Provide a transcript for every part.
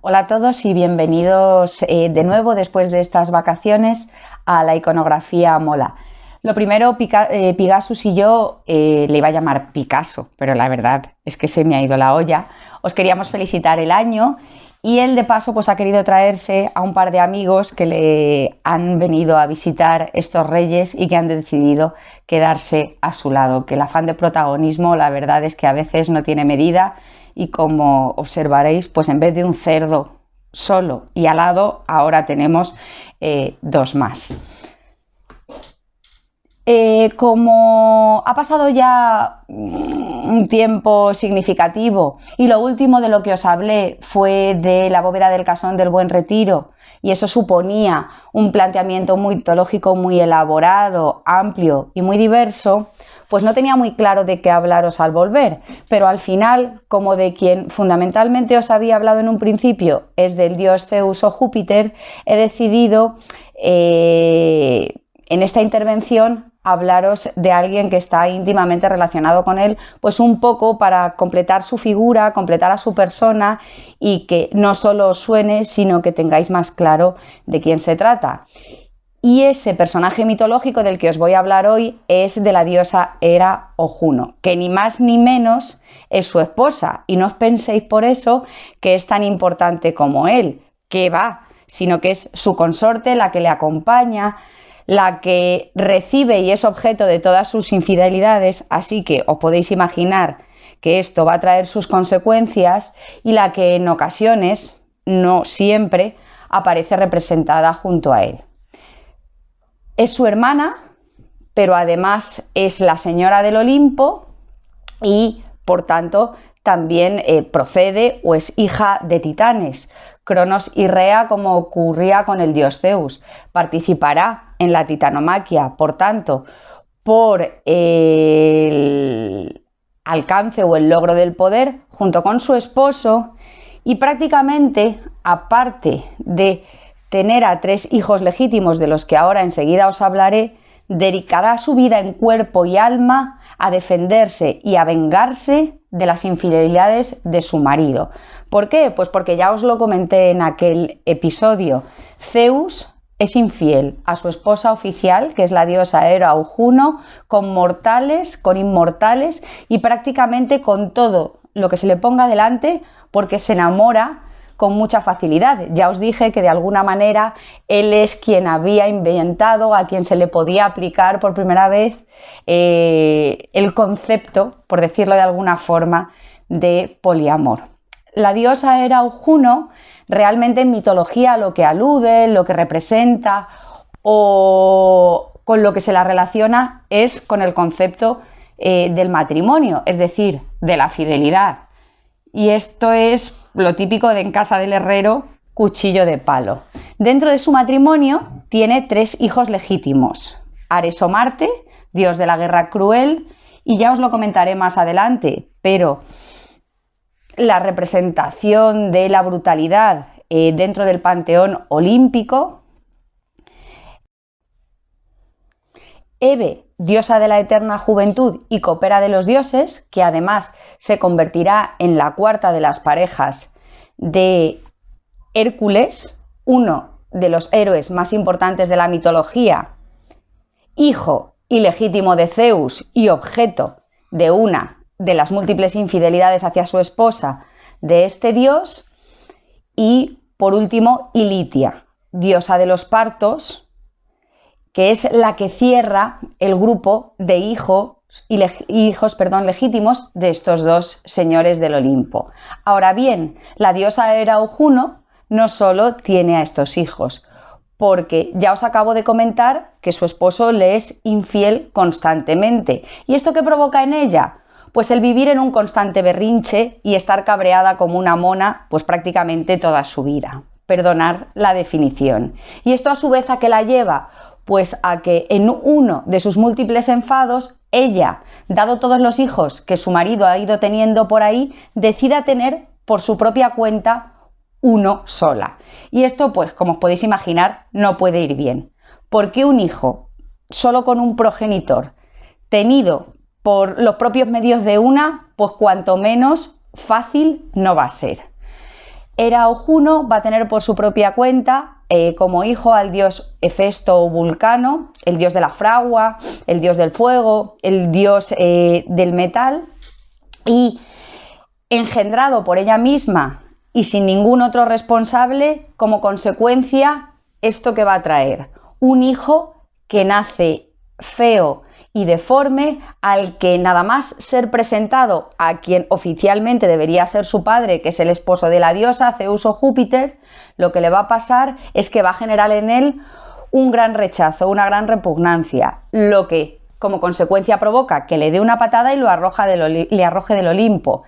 Hola a todos y bienvenidos de nuevo después de estas vacaciones a la iconografía Mola. Lo primero, Pigasus y yo, le iba a llamar Picasso, pero la verdad es que se me ha ido la olla. Os queríamos felicitar el año y él de paso pues ha querido traerse a un par de amigos que le han venido a visitar estos reyes y que han decidido quedarse a su lado, que el afán de protagonismo la verdad es que a veces no tiene medida. Y como observaréis, pues en vez de un cerdo solo y alado, ahora tenemos dos más. Como ha pasado ya un tiempo significativo y lo último de lo que os hablé fue de la bóveda del Casón del Buen Retiro, y eso suponía un planteamiento mitológico muy elaborado, amplio y muy diverso, pues no tenía muy claro de qué hablaros al volver, pero al final, como de quien fundamentalmente os había hablado en un principio es del dios Zeus o Júpiter, he decidido en esta intervención hablaros de alguien que está íntimamente relacionado con él, pues un poco para completar su figura, completar a su persona y que no solo os suene, sino que tengáis más claro de quién se trata. Y ese personaje mitológico del que os voy a hablar hoy es de la diosa Hera o Juno, que ni más ni menos es su esposa, y no os penséis por eso que es tan importante como él, que va, sino que es su consorte, la que le acompaña, la que recibe y es objeto de todas sus infidelidades, así que os podéis imaginar que esto va a traer sus consecuencias, y la que en ocasiones, no siempre, aparece representada junto a él. Es su hermana, pero además es la señora del Olimpo y, por tanto, también procede o es hija de titanes, Cronos y Rea, como ocurría con el dios Zeus. Participará en la titanomaquia, por tanto, por el alcance o el logro del poder junto con su esposo, y prácticamente, aparte de tener a 3 hijos legítimos de los que ahora enseguida os hablaré, dedicará su vida en cuerpo y alma a defenderse y a vengarse de las infidelidades de su marido. ¿Por qué? Pues porque ya os lo comenté en aquel episodio. Zeus es infiel a su esposa oficial, que es la diosa Hera o Juno, con mortales, con inmortales y prácticamente con todo lo que se le ponga delante, porque se enamora con mucha facilidad. Ya os dije que de alguna manera él es quien había inventado, a quien se le podía aplicar por primera vez el concepto, por decirlo de alguna forma, de poliamor. La diosa Hera o Juno realmente en mitología lo que alude, lo que representa o con lo que se la relaciona es con el concepto del matrimonio, es decir, de la fidelidad. Y esto es lo típico de en casa del herrero, cuchillo de palo. Dentro de su matrimonio tiene 3 hijos legítimos: Ares o Marte, dios de la guerra cruel, y ya os lo comentaré más adelante, pero la representación de la brutalidad dentro del panteón olímpico. Hebe, diosa de la eterna juventud y copera de los dioses, que además se convertirá en la 4ª de las parejas de Hércules, uno de los héroes más importantes de la mitología, hijo ilegítimo de Zeus y objeto de una de las múltiples infidelidades hacia su esposa de este dios. Y por último, Ilitia, diosa de los partos, que es la que cierra el grupo de hijos legítimos de estos 2 señores del Olimpo. Ahora bien, la diosa Hera o Juno no solo tiene a estos hijos, porque ya os acabo de comentar que su esposo le es infiel constantemente. ¿Y esto qué provoca en ella? Pues el vivir en un constante berrinche y estar cabreada como una mona pues prácticamente toda su vida. Perdonar la definición. ¿Y esto a su vez a qué la lleva? Pues a que en uno de sus múltiples enfados, ella, dado todos los hijos que su marido ha ido teniendo por ahí, decida tener por su propia cuenta uno sola. Y esto, pues como os podéis imaginar, no puede ir bien. Porque un hijo solo con un progenitor tenido por los propios medios de una, pues cuanto menos fácil no va a ser. Hera o Juno va a tener por su propia cuenta como hijo al dios Hefesto o Vulcano, el dios de la fragua, el dios del fuego, el dios del metal, y engendrado por ella misma y sin ningún otro responsable, como consecuencia, ¿esto que va a traer? Un hijo que nace feo y deforme, al que nada más ser presentado a quien oficialmente debería ser su padre, que es el esposo de la diosa, Zeus o Júpiter, lo que le va a pasar es que va a generar en él un gran rechazo, una gran repugnancia, lo que como consecuencia provoca que le dé una patada y le arroje del Olimpo,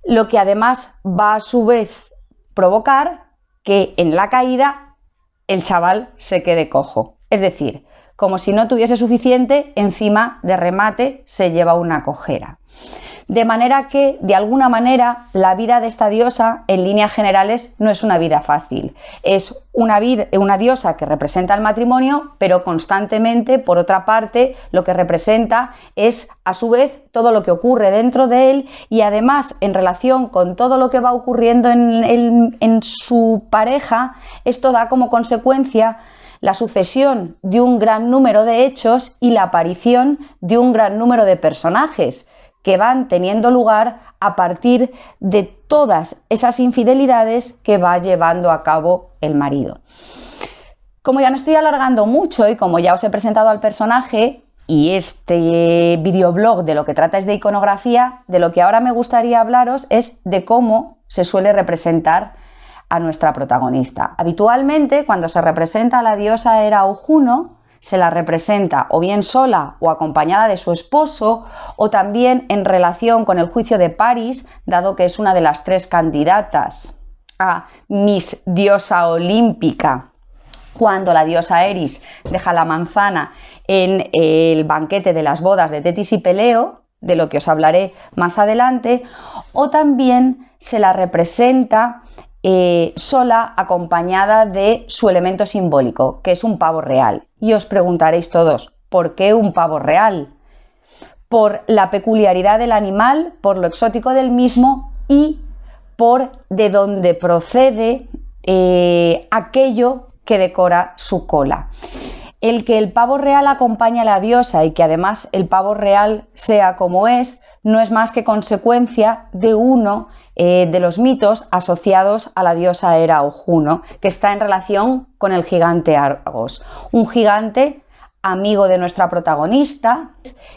lo que además va a su vez provocar que en la caída el chaval se quede cojo, es decir, como si no tuviese suficiente, encima de remate se lleva una cojera. De manera que, de alguna manera, la vida de esta diosa, en líneas generales, no es una vida fácil. Es una diosa que representa el matrimonio, pero constantemente, por otra parte, lo que representa es, a su vez, todo lo que ocurre dentro de él y, además, en relación con todo lo que va ocurriendo en su pareja, esto da como consecuencia la sucesión de un gran número de hechos y la aparición de un gran número de personajes que van teniendo lugar a partir de todas esas infidelidades que va llevando a cabo el marido. Como ya me estoy alargando mucho y como ya os he presentado al personaje y este videoblog de lo que trata es de iconografía, de lo que ahora me gustaría hablaros es de cómo se suele representar a nuestra protagonista. Habitualmente, cuando se representa a la diosa Hera o Juno, se la representa o bien sola o acompañada de su esposo, o también en relación con el juicio de París, dado que es una de las 3 candidatas a Miss Diosa Olímpica, cuando la diosa Eris deja la manzana en el banquete de las bodas de Tetis y Peleo, de lo que os hablaré más adelante, o también se la representa sola, acompañada de su elemento simbólico, que es un pavo real. Y os preguntaréis todos, ¿por qué un pavo real? Por la peculiaridad del animal, por lo exótico del mismo y por de dónde procede aquello que decora su cola. El que el pavo real acompañe a la diosa y que además el pavo real sea como es, no es más que consecuencia de uno de los mitos asociados a la diosa Hera o Juno, que está en relación con el gigante Argos, un gigante amigo de nuestra protagonista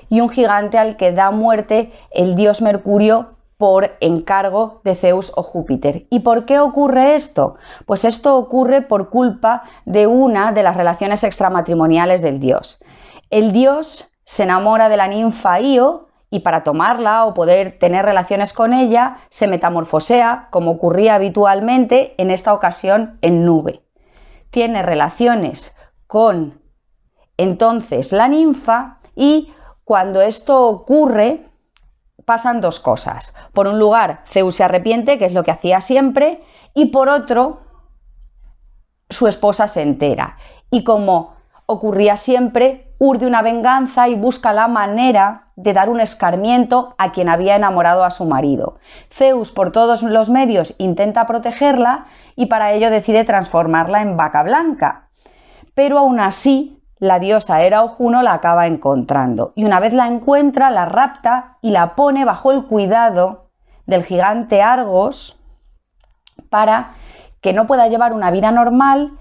y un gigante al que da muerte el dios Mercurio por encargo de Zeus o Júpiter. ¿Y por qué ocurre esto? Pues esto ocurre por culpa de una de las relaciones extramatrimoniales del dios. El dios se enamora de la ninfa Io y para tomarla o poder tener relaciones con ella se metamorfosea, como ocurría habitualmente, en esta ocasión en nube. Tiene relaciones con entonces la ninfa y cuando esto ocurre pasan 2 cosas. Por un lugar, Zeus se arrepiente, que es lo que hacía siempre, y por otro, su esposa se entera. Y como ocurría siempre, urde una venganza y busca la manera de dar un escarmiento a quien había enamorado a su marido. Zeus, por todos los medios, intenta protegerla y para ello decide transformarla en vaca blanca. Pero aún así, la diosa Hera o Juno la acaba encontrando y una vez la encuentra, la rapta y la pone bajo el cuidado del gigante Argos para que no pueda llevar una vida normal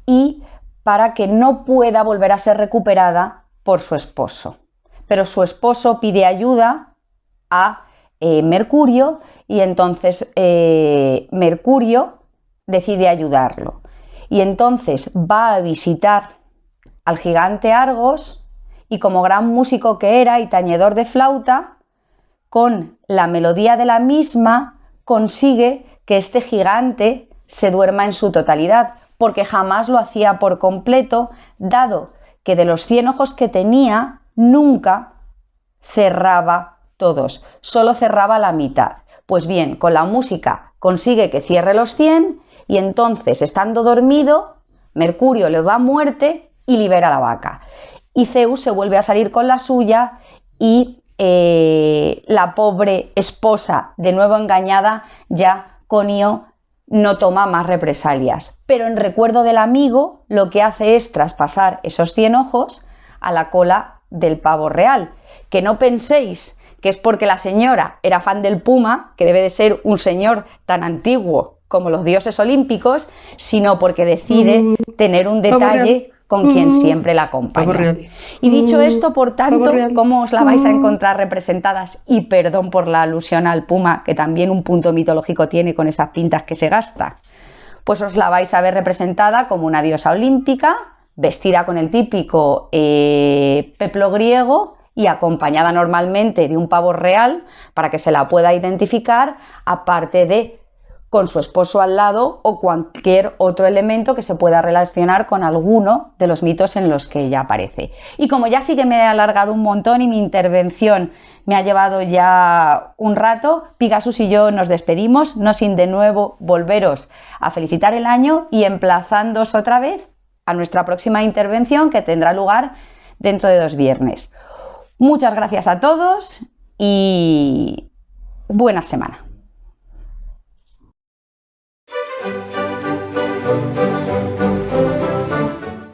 y para que no pueda volver a ser recuperada por su esposo. Pero su esposo pide ayuda a Mercurio y entonces Mercurio decide ayudarlo. Y entonces va a visitar al gigante Argos y como gran músico que era y tañedor de flauta, con la melodía de la misma consigue que este gigante se duerma en su totalidad, porque jamás lo hacía por completo, dado que de los 100 ojos que tenía, nunca cerraba todos, solo cerraba la mitad. Pues bien, con la música consigue que cierre los 100 y entonces, estando dormido, Mercurio le da muerte y libera a la vaca. Y Zeus se vuelve a salir con la suya y la pobre esposa, de nuevo engañada ya con Io, no toma más represalias. Pero en recuerdo del amigo, lo que hace es traspasar esos 100 ojos a la cola del pavo real. Que no penséis que es porque la señora era fan del puma, que debe de ser un señor tan antiguo como los dioses olímpicos, sino porque decide tener un detalle con quien siempre la acompaña. Y dicho esto, por tanto, ¿cómo os la vais a encontrar representadas? Y perdón por la alusión al puma, que también un punto mitológico tiene con esas pintas que se gasta. Pues os la vais a ver representada como una diosa olímpica, vestida con el típico peplo griego y acompañada normalmente de un pavo real para que se la pueda identificar, aparte de con su esposo al lado o cualquier otro elemento que se pueda relacionar con alguno de los mitos en los que ella aparece. Y como ya sí que me he alargado un montón y mi intervención me ha llevado ya un rato, Pigasus y yo nos despedimos, no sin de nuevo volveros a felicitar el año y emplazándoos otra vez a nuestra próxima intervención, que tendrá lugar dentro de 2 viernes. Muchas gracias a todos y buena semana.